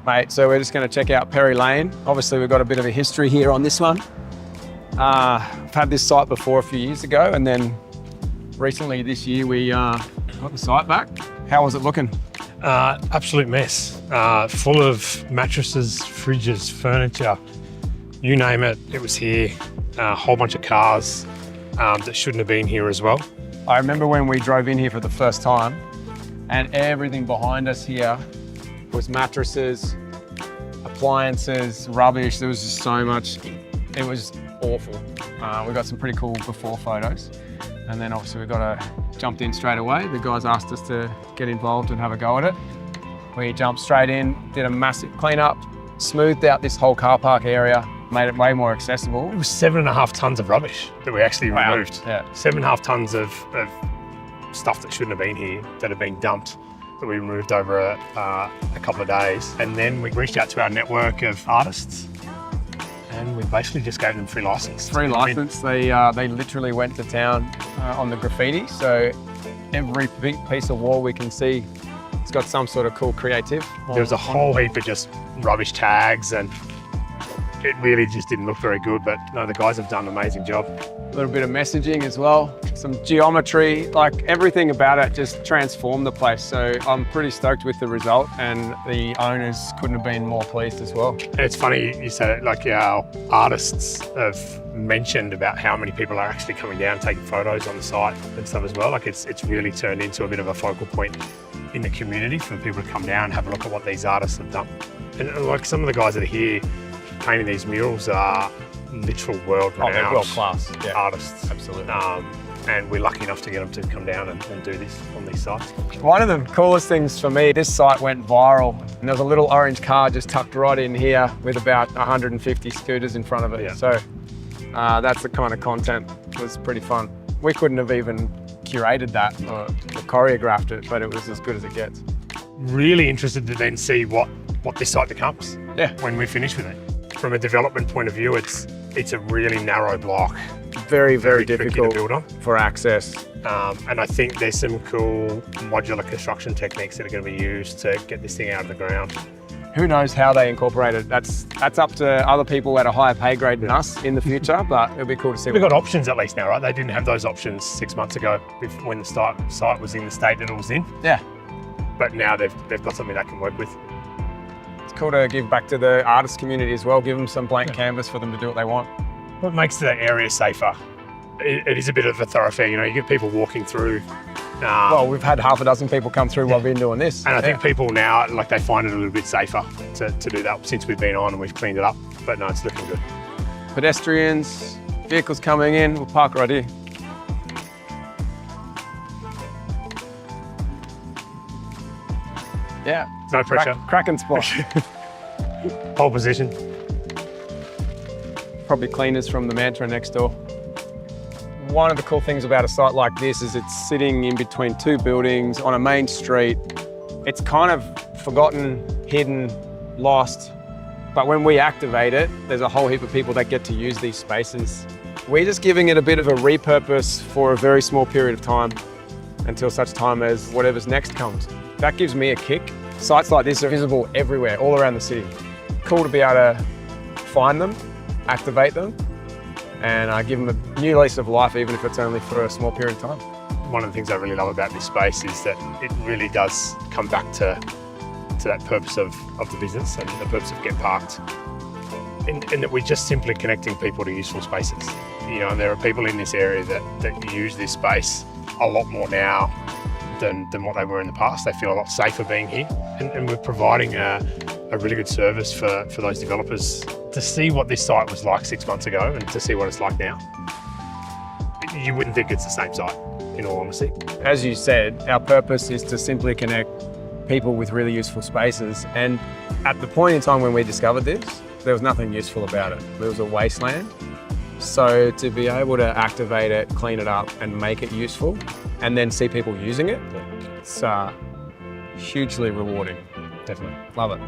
Mate, so we're just going to check out Perry Lane. Obviously, we've got a bit of a history here on this one. I've had this site before a few years ago, and then recently this year we got the site back. How was it looking? Absolute mess. Full of mattresses, fridges, furniture, you name it, it was here. A whole bunch of cars that shouldn't have been here as well. I remember when we drove in here for the first time, and everything behind us here was mattresses, appliances, rubbish. There was just so much. It was awful. We got some pretty cool before photos. And then obviously jumped in straight away. The guys asked us to get involved and have a go at it. We jumped straight in, did a massive cleanup, smoothed out this whole car park area, made it way more accessible. It was 7.5 tons of rubbish that we actually removed. Yeah. 7.5 tons of stuff that shouldn't have been here, that had been dumped, that we removed over a couple of days. And then we reached out to our network of artists, and we basically just gave them free license. Free license. They literally went to town on the graffiti. So every big piece of wall we can see, it's got some sort of cool creative. There was a whole heap of just rubbish tags, and it really just didn't look very good. But no, the guys have done an amazing job. A little bit of messaging as well, some geometry, like everything about it just transformed the place. So I'm pretty stoked with the result, and the owners couldn't have been more pleased as well. And it's funny you said it, like our artists have mentioned about how many people are actually coming down, taking photos on the site and stuff as well. Like it's really turned into a bit of a focal point in the community for people to come down and have a look at what these artists have done. And like some of the guys that are here painting these murals are literal world-renowned world-class artists. Absolutely. And we're lucky enough to get them to come down and do this on these sites. One of the coolest things for me, this site went viral, and there was a little orange car just tucked right in here with about 150 scooters in front of it. Yeah. So that's the kind of content that was pretty fun. We couldn't have even curated that or choreographed it, but it was as good as it gets. Really interested to then see what this site becomes when we finish with it. From a development point of view, it's a really narrow block. Very, very difficult to build on for access. And I think there's some cool modular construction techniques that are going to be used to get this thing out of the ground. Who knows how they incorporate it? That's up to other people at a higher pay grade than us in the future, but it'll be cool to see. We've got options at least now, right? They didn't have those options 6 months ago when the site was in the state that it was in. Yeah. But now they've got something they can work with. It's cool to give back to the artist community as well, give them some blank canvas for them to do what they want. What makes the area safer? It is a bit of a thoroughfare, you know, you get people walking through. Well, we've had half a dozen people come through while we've been doing this. And I think people now, like they find it a little bit safer to do that since we've been on and we've cleaned it up. But no, it's looking good. Pedestrians, vehicles coming in, we'll park right here. Yeah. No pressure. Cracking spot. Pole position. Probably cleaners from the Mantra next door. One of the cool things about a site like this is it's sitting in between two buildings on a main street. It's kind of forgotten, hidden, lost. But when we activate it, there's a whole heap of people that get to use these spaces. We're just giving it a bit of a repurpose for a very small period of time until such time as whatever's next comes. That gives me a kick. Sites like this are visible everywhere, all around the city. Cool to be able to find them, activate them, and give them a new lease of life, even if it's only for a small period of time. One of the things I really love about this space is that it really does come back to that purpose of the business and the purpose of Get Parked. And that we're just simply connecting people to useful spaces. You know, there are people in this area that use this space a lot more now than what they were in the past. They feel a lot safer being here. And we're providing a really good service for those developers to see what this site was like 6 months ago and to see what it's like now. You wouldn't think it's the same site, in all honesty. As you said, our purpose is to simply connect people with really useful spaces. And at the point in time when we discovered this, there was nothing useful about it. There was a wasteland. So to be able to activate it, clean it up and make it useful and then see people using it, it's hugely rewarding. Definitely. Love it.